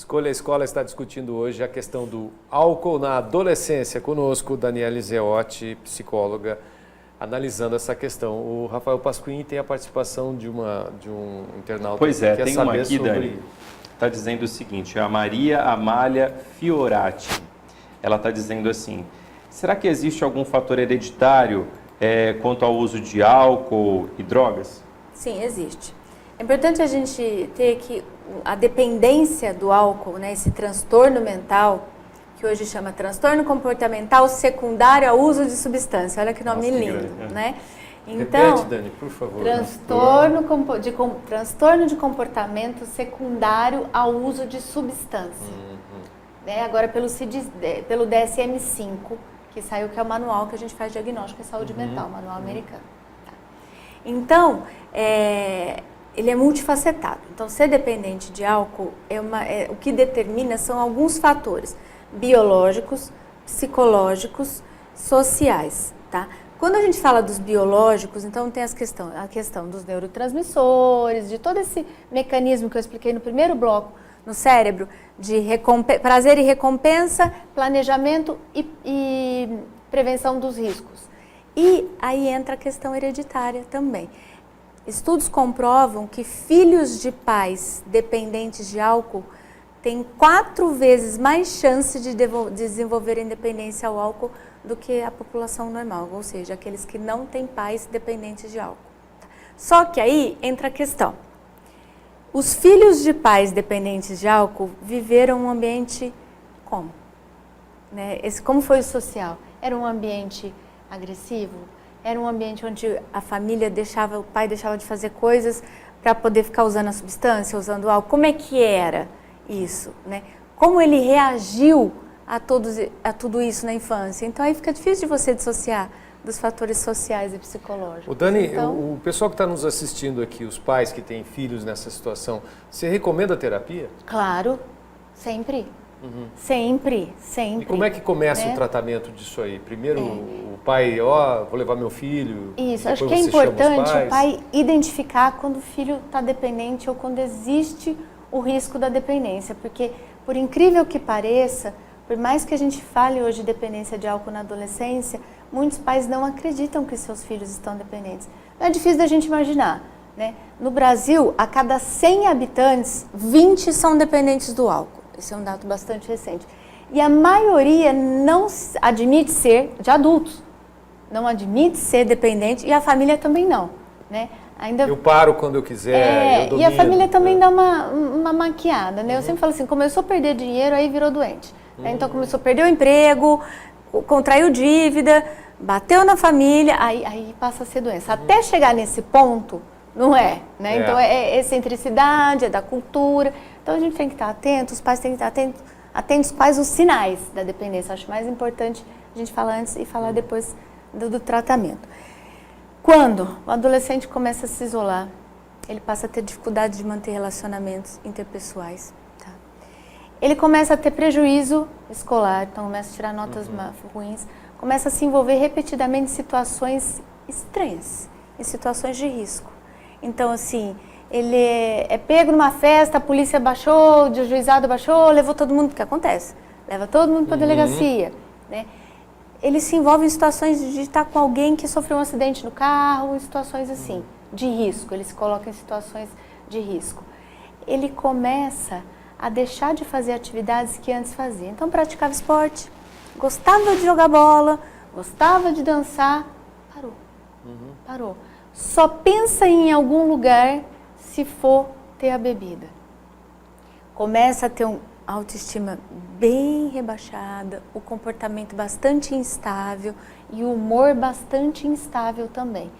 Escolha a Escola está discutindo hoje a questão do álcool na adolescência. Conosco, Daniele Zeotti, psicóloga, analisando essa questão. O Rafael Pasquim tem a participação de um internauta. Pois é, que tem quer uma saber aqui, sobre... Dani, está dizendo o seguinte, a Maria Amália Fiorati. Ela está dizendo assim, será que existe algum fator hereditário quanto ao uso de álcool e drogas? Sim, existe. É importante a gente ter que a dependência do álcool, né, esse transtorno mental, que hoje chama transtorno comportamental secundário ao uso de substância. Olha que nome lindo, né? Então, repete, Dani, por favor. Transtorno de comportamento secundário ao uso de substância. Né? Agora pelo DSM-5, que saiu, que é o manual que a gente faz diagnóstico em saúde mental, manual americano. Tá. Então, ele é multifacetado. Então, ser dependente de álcool, o que determina são alguns fatores biológicos, psicológicos, sociais, tá? Quando a gente fala dos biológicos, então tem a questão dos neurotransmissores, de todo esse mecanismo que eu expliquei no primeiro bloco, no cérebro, de prazer e recompensa, planejamento e prevenção dos riscos. E aí entra a questão hereditária também. Estudos comprovam que filhos de pais dependentes de álcool têm 4 vezes mais chance de desenvolverem dependência ao álcool do que a população normal, ou seja, aqueles que não têm pais dependentes de álcool. Só que aí entra a questão. Os filhos de pais dependentes de álcool viveram um ambiente como? Né? Como foi o social? Era um ambiente agressivo? Era um ambiente onde a família o pai deixava de fazer coisas para poder ficar usando a substância, usando álcool. Como é que era isso, né? Como ele reagiu a tudo isso na infância? Então aí fica difícil de você dissociar dos fatores sociais e psicológicos. O Dani, então, o pessoal que está nos assistindo aqui, os pais que têm filhos nessa situação, você recomenda a terapia? Claro, sempre. Sempre. E como é que começa o tratamento disso aí? Primeiro o pai, vou levar meu filho. Isso, acho que é importante o pai identificar quando o filho está dependente ou quando existe o risco da dependência, porque por incrível que pareça, por mais que a gente fale hoje de dependência de álcool na adolescência, muitos pais não acreditam que seus filhos estão dependentes. Não é difícil da gente imaginar, né? No Brasil, a cada 100 habitantes, 20 são dependentes do álcool. Esse é um dado bastante recente. E a maioria não admite ser, de adultos, não admite ser dependente e a família também não, né? Eu paro quando eu quiser, eu domino, e a família também dá uma maquiada, né? Eu sempre falo assim, começou a perder dinheiro, aí virou doente. Né? Então começou a perder o emprego, contraiu dívida, bateu na família, aí passa a ser doença. Até chegar nesse ponto, não é, né? Então é excentricidade, é da cultura. Então a gente tem que estar atento, os pais têm que estar atentos quais os sinais da dependência. Acho mais importante a gente falar antes e falar depois do tratamento. Quando o adolescente começa a se isolar, ele passa a ter dificuldade de manter relacionamentos interpessoais. Tá? Ele começa a ter prejuízo escolar, então começa a tirar notas ruins, começa a se envolver repetidamente em situações estranhas, em situações de risco. Então, assim, ele é pego numa festa, a polícia baixou, o juizado baixou, levou todo mundo, o que acontece? Leva todo mundo para a delegacia, né? Ele se envolve em situações de estar com alguém que sofreu um acidente no carro, em situações assim, de risco, ele se coloca em situações de risco. Ele começa a deixar de fazer atividades que antes fazia. Então, praticava esporte, gostava de jogar bola, gostava de dançar, parou. Só pensa em algum lugar se for ter a bebida. Começa a ter uma autoestima bem rebaixada, o comportamento bastante instável e o humor bastante instável também.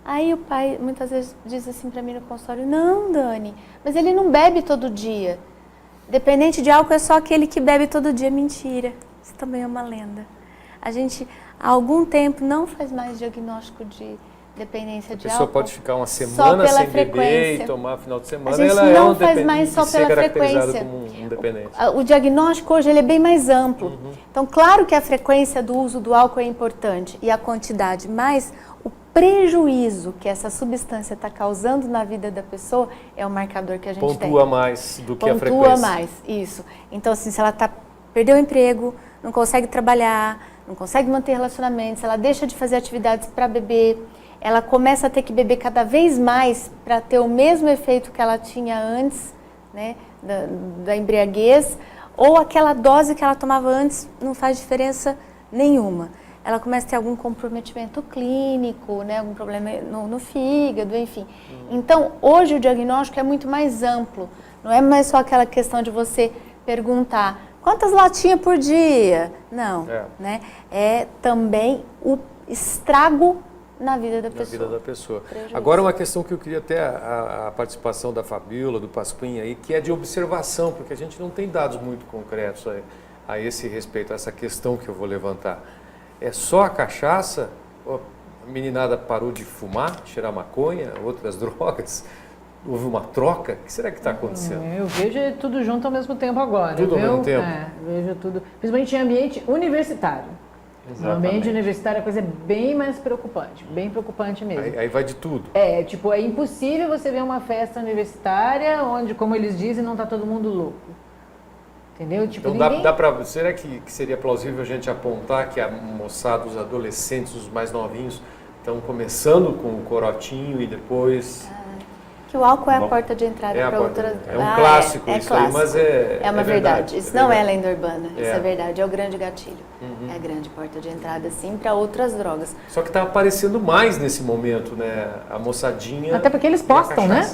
Aí o pai muitas vezes diz assim para mim no consultório, não, Dani, mas ele não bebe todo dia. Dependente de álcool é só aquele que bebe todo dia. Mentira, isso também é uma lenda. A gente há algum tempo não faz mais diagnóstico de dependência de álcool. A pessoa pode ficar uma semana sem beber e tomar final de semana. A gente ela não faz mais só pela frequência. Como um dependente. O diagnóstico hoje ele é bem mais amplo. Então, claro que a frequência do uso do álcool é importante e a quantidade, mas prejuízo que essa substância está causando na vida da pessoa é o marcador que a gente tem. Pontua mais do que a frequência. Pontua mais, isso. Então, assim, se ela perdeu o emprego, não consegue trabalhar, não consegue manter relacionamentos, ela deixa de fazer atividades para beber, ela começa a ter que beber cada vez mais para ter o mesmo efeito que ela tinha antes, né, da embriaguez, ou aquela dose que ela tomava antes não faz diferença nenhuma. Ela começa a ter algum comprometimento clínico, né, algum problema no fígado, enfim. Então, hoje o diagnóstico é muito mais amplo. Não é mais só aquela questão de você perguntar quantas latinhas por dia. Não, né? É também o estrago na vida da pessoa. Na vida da pessoa. Agora, uma questão que eu queria até a participação da Fabíola, do Pasquim aí, que é de observação, porque a gente não tem dados muito concretos a esse respeito, a essa questão que eu vou levantar. É só a cachaça? A meninada parou de fumar, cheirar maconha, outras drogas? Houve uma troca? O que será que está acontecendo? Eu vejo tudo junto ao mesmo tempo agora. Tudo ao mesmo tempo? Vejo tudo. Principalmente em ambiente universitário. No ambiente universitário a coisa é bem mais preocupante, bem preocupante mesmo. Aí vai de tudo. É impossível você ver uma festa universitária onde, como eles dizem, não está todo mundo louco. Entendeu? Tipo, então será que seria plausível a gente apontar que a moçada, os adolescentes, os mais novinhos, estão começando com o corotinho e depois... Que o álcool é a porta de entrada para outras... É um clássico isso clássico. aí, mas é uma verdade. Isso não é lenda urbana, isso é verdade, é o grande gatilho. É a grande porta de entrada, sim, para outras drogas. Só que está aparecendo mais nesse momento, né? A moçadinha... Até porque eles postam, né?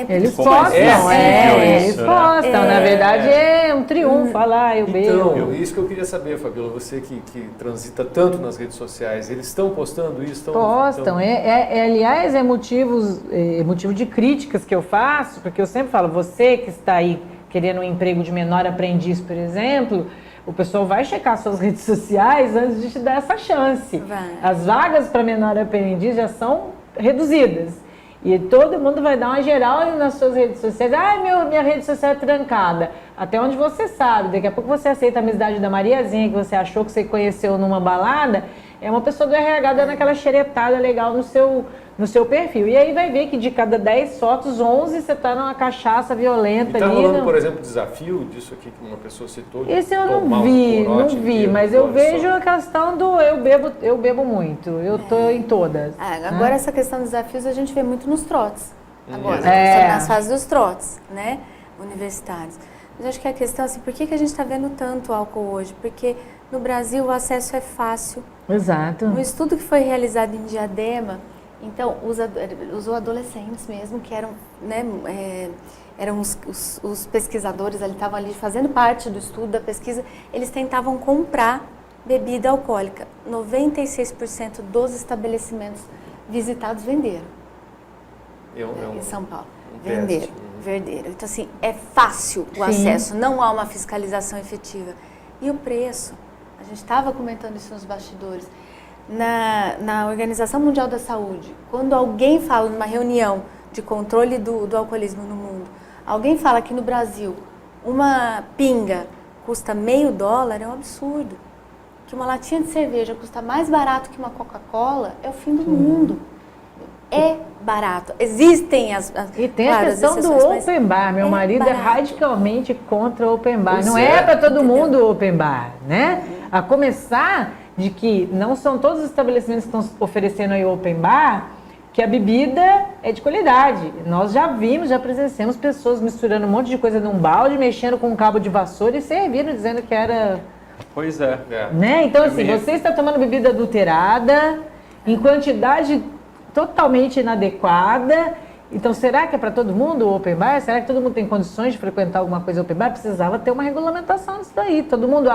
Eles postam, eles postam. Na verdade é um triunfo, eu bebo. Então, isso que eu queria saber, Fabíola, você que transita tanto nas redes sociais, eles estão postando isso? Postam, aliás, é motivo de críticas que eu faço, porque eu sempre falo, você que está aí querendo um emprego de menor aprendiz, por exemplo, o pessoal vai checar suas redes sociais antes de te dar essa chance. As vagas para menor aprendiz já são reduzidas. E todo mundo vai dar uma geral nas suas redes sociais. Minha rede social é trancada. Até onde você sabe. Daqui a pouco você aceita a amizade da Mariazinha, que você achou que você conheceu numa balada. É uma pessoa do RH dando aquela xeretada legal no seu perfil. E aí vai ver que de cada 10 fotos, 11 você está numa cachaça violenta. E tá rolando, por exemplo, desafio disso aqui que uma pessoa citou? Esse eu não vi, mas eu vejo a questão do eu bebo muito, eu tô em todas. Agora essa questão dos desafios a gente vê muito nos trotes, agora, nas fases dos trotes, né, universitários. Mas acho que a questão assim, por que a gente está vendo tanto álcool hoje? Porque no Brasil o acesso é fácil. Exato. Um estudo que foi realizado em Diadema, então, os adolescentes mesmo, que eram, né, eram os pesquisadores, eles estavam ali fazendo parte do estudo, da pesquisa, eles tentavam comprar bebida alcoólica. 96% dos estabelecimentos visitados venderam. Em São Paulo. Venderam. Então, assim, é fácil o acesso, não há uma fiscalização efetiva. E o preço? A gente estava comentando isso nos bastidores. Na Organização Mundial da Saúde, quando alguém fala numa reunião de controle do alcoolismo no mundo, alguém fala que no Brasil uma pinga custa $0,5, é um absurdo. Que uma latinha de cerveja custa mais barato que uma Coca-Cola, é o fim do mundo. É barato. Existem E tem a questão do open bar. Meu marido é radicalmente contra o open bar. Não é para todo mundo o open bar, né? A começar de que não são todos os estabelecimentos que estão oferecendo aí open bar, que a bebida é de qualidade. Nós já presenciamos pessoas misturando um monte de coisa num balde, mexendo com um cabo de vassoura e servindo, dizendo que era... Pois é. Né? Então, assim, você está tomando bebida adulterada, em quantidade totalmente inadequada. Então, será que é para todo mundo o open bar? Será que todo mundo tem condições de frequentar alguma coisa open bar? Precisava ter uma regulamentação disso daí. Todo mundo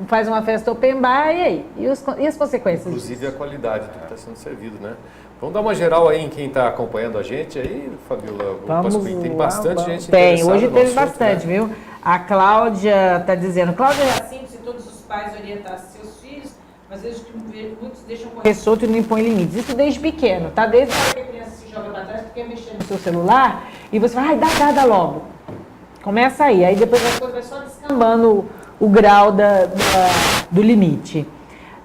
faz uma festa open bar e aí? E as consequências? Inclusive a qualidade do que está sendo servido, né? Vamos dar uma geral aí em quem está acompanhando a gente aí, Fabíola. Tem bastante gente interessada. Hoje teve bastante, né? Viu? A Cláudia está dizendo, Cláudia Jacinto, se todos os pais orientassem seus filhos, mas vejo que muitos deixam correr solto e não impõem limites. Isso desde pequeno, tá? Desde que a criança se joga para trás, porque quer mexer no seu celular, e você vai, dá logo. Começa aí depois a coisa vai só descambando o grau do limite.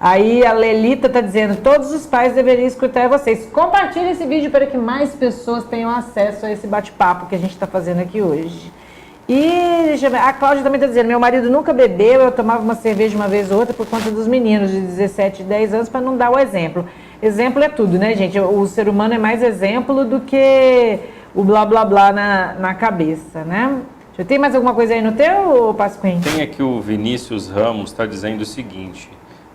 Aí a Lelita está dizendo, todos os pais deveriam escutar vocês. Compartilhe esse vídeo para que mais pessoas tenham acesso a esse bate-papo que a gente está fazendo aqui hoje. E deixa eu ver, a Cláudia também está dizendo, meu marido nunca bebeu, eu tomava uma cerveja uma vez ou outra por conta dos meninos de 17 e 10 anos para não dar o exemplo. Exemplo é tudo, né, gente? O ser humano é mais exemplo do que o blá blá blá na cabeça, né? Tem mais alguma coisa aí no teu, Pasquim? Tem aqui o Vinícius Ramos, está dizendo o seguinte,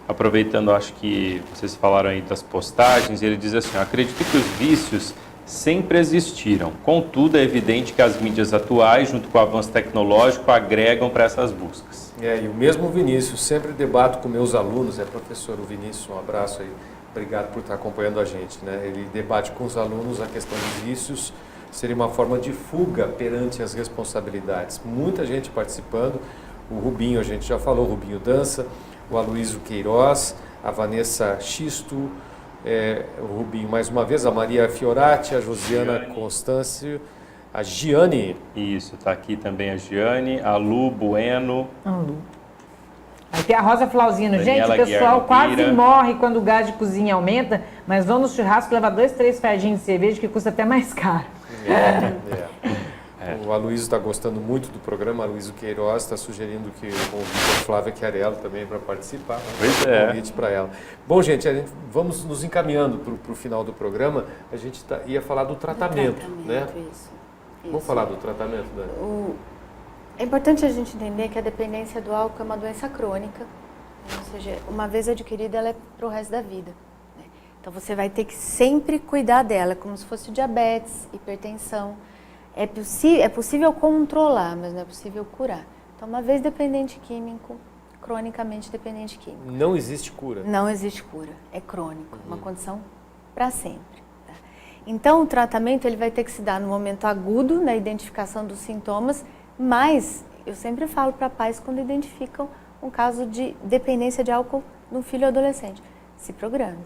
aproveitando, acho que vocês falaram aí das postagens, ele diz assim, acredito que os vícios sempre existiram, contudo é evidente que as mídias atuais, junto com o avanço tecnológico, agregam para essas buscas. E o mesmo Vinícius, sempre debato com meus alunos, professor o Vinícius, um abraço aí, obrigado por estar acompanhando a gente, né? Ele debate com os alunos a questão dos vícios, seria uma forma de fuga perante as responsabilidades. Muita gente participando, o Rubinho, a gente já falou, o Rubinho dança, o Aloysio Queiroz, a Vanessa Xisto, o Rubinho mais uma vez, a Maria Fiorati, a Josiana Constâncio, a Giane. Isso, está aqui também a Giane, a Lu Bueno. Aí tem a Rosa Flauzino. Gente, o pessoal quase morre quando o gás de cozinha aumenta, mas vão no churrasco levar 2, 3 fardinhos de cerveja que custa até mais caro. O Aloysio está gostando muito do programa, a Aloysio Queiroz está sugerindo que eu convide a Flávia Chiarello também para participar. Pois é. Convite para ela. Bom, gente, vamos nos encaminhando para o final do programa. A gente ia falar do tratamento, né? Isso. Vamos falar do tratamento, Dani? É importante a gente entender que a dependência do álcool é uma doença crônica, ou seja, uma vez adquirida, ela é para o resto da vida. Né? Então, você vai ter que sempre cuidar dela, como se fosse diabetes, hipertensão. É possível controlar, mas não é possível curar. Então, uma vez dependente químico, cronicamente dependente químico. Não existe cura? Não existe cura, é crônico, uma condição para sempre. Tá? Então, o tratamento ele vai ter que se dar no momento agudo, na identificação dos sintomas, mas eu sempre falo para pais quando identificam um caso de dependência de álcool no filho adolescente, se programe,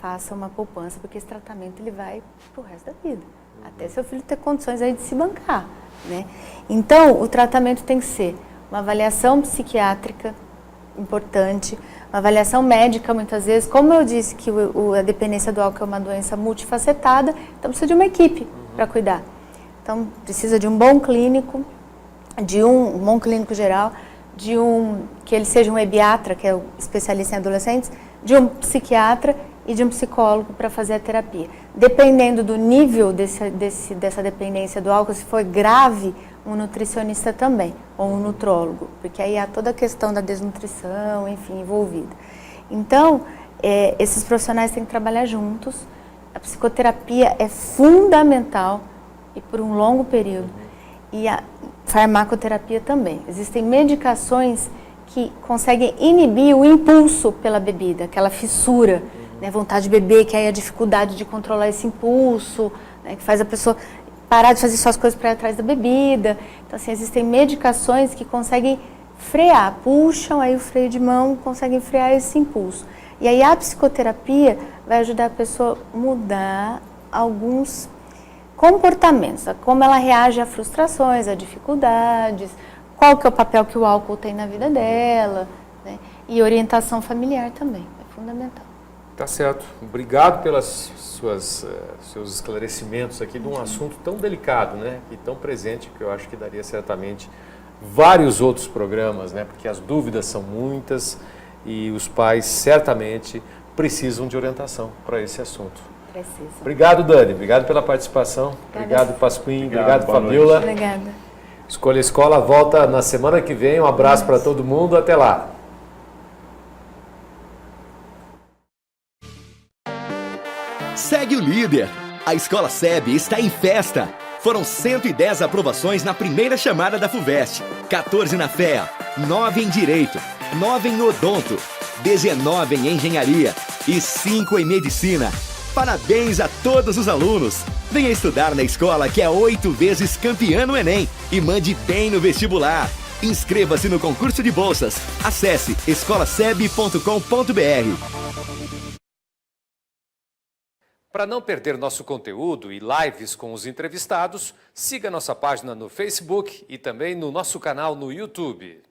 faça uma poupança, porque esse tratamento ele vai para o resto da vida, até seu filho ter condições aí de se bancar, né? Então, o tratamento tem que ser uma avaliação psiquiátrica importante, uma avaliação médica muitas vezes, como eu disse que a dependência do álcool é uma doença multifacetada, então precisa de uma equipe para cuidar. Então, precisa de um bom clínico, um bom clínico geral, que ele seja um ebiatra, que é o especialista em adolescentes, de um psiquiatra e de um psicólogo para fazer a terapia. Dependendo do nível dessa dependência do álcool, se for grave, um nutricionista também, ou um nutrólogo, porque aí há toda a questão da desnutrição, enfim, envolvida. Então, esses profissionais têm que trabalhar juntos, a psicoterapia é fundamental, e por um longo período, e a farmacoterapia também. Existem medicações que conseguem inibir o impulso pela bebida, aquela fissura, né, vontade de beber, que aí a dificuldade de controlar esse impulso, né, que faz a pessoa parar de fazer suas coisas para ir atrás da bebida. Então, assim, existem medicações que conseguem frear, puxam aí o freio de mão, conseguem frear esse impulso. E aí a psicoterapia vai ajudar a pessoa a mudar alguns comportamentos, como ela reage a frustrações, a dificuldades, qual que é o papel que o álcool tem na vida dela, né? E orientação familiar também, é fundamental. Tá certo. Obrigado pelos seus esclarecimentos aqui de um assunto tão delicado, né? E tão presente, que eu acho que daria certamente vários outros programas, né? Porque as dúvidas são muitas e os pais certamente precisam de orientação para esse assunto. Precisa. Obrigado, Dani. Obrigado pela participação. Obrigado, Pasquim. Obrigado, Fabiola. Obrigada. Escolha Escola volta na semana que vem. Um abraço para todo mundo. Até lá. Segue o líder. A Escola SEB está em festa. Foram 110 aprovações na primeira chamada da FUVEST, 14 na FEA, 9 em Direito, 9 em Odonto, 19 em Engenharia e 5 em Medicina. Parabéns a todos os alunos! Venha estudar na escola que é 8 vezes campeã no Enem e mande bem no vestibular. Inscreva-se no concurso de bolsas. Acesse escolaseb.com.br. Para não perder nosso conteúdo e lives com os entrevistados, siga nossa página no Facebook e também no nosso canal no YouTube.